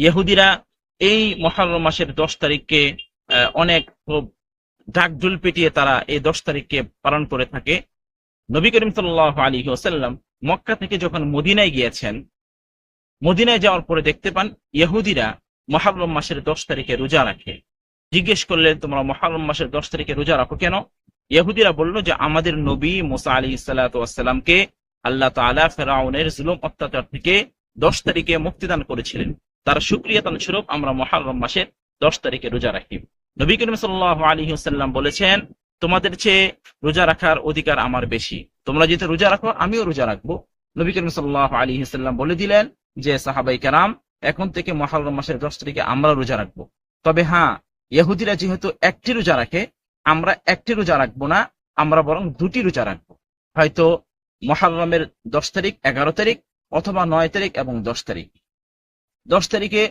ইহুদিরা এই মুহররম মাসের 10 তারিখকে অনেক ঢাকঢোল পিটিয়ে তারা এই 10 তারিখকে পালন করে থাকে। নবী করিম সাল্লাল্লাহু আলাইহি ওয়াসাল্লাম মক্কা থেকে যখন মদিনায় গিয়েছেন, মদিনায় যাওয়ার পরে দেখতে পান ইহুদিরা মুহররম মাসের 10 তারিখে রোজা রাখে। জিজ্ঞেস করলেন, তোমরা মুহররম মাসের 10 তারিখে রোজা রাখো কেন? ইহুদিরা বলল যে আমাদের নবী মুসা আলাইহিস সালাতু ওয়াস সালামকে আল্লাহ তাআলা ফেরাউনের জুলুম অত্যাচার থেকে 10 তারিখে মুক্তিদান করেছিলেন, তার শুকরিয়াতান স্বরূপ আমরা মুহররম মাসের 10 তারিখে রোজা রাখি। নবী করিম সাল্লাল্লাহু আলাইহি ওয়াসাল্লাম বলেছেন, তোমাদের চেয়ে রোজা রাখার অধিকার আমার বেশি, তোমরা যেহেতু রোজা রাখো আমিও রোজা রাখবো। নবী করিম সাল্লাল্লাহু আলাইহি ওয়াসাল্লাম বলে দিলেন যে সাহাবায়ে কেরাম, এখন থেকে মুহররম মাসের 10 তারিখে আমরা রোজা রাখবো। তবে হ্যাঁ, ইহুদিরা যেহেতু একটি রোজা রাখে, আমরা একটি রোজা রাখবো না, আমরা বরং দুটি রোজা রাখবো। হয়তো মুহররমের 10 তারিখ, 11 তারিখ অথবা 9 তারিখ এবং 10 তারিখ। 10 তারিখে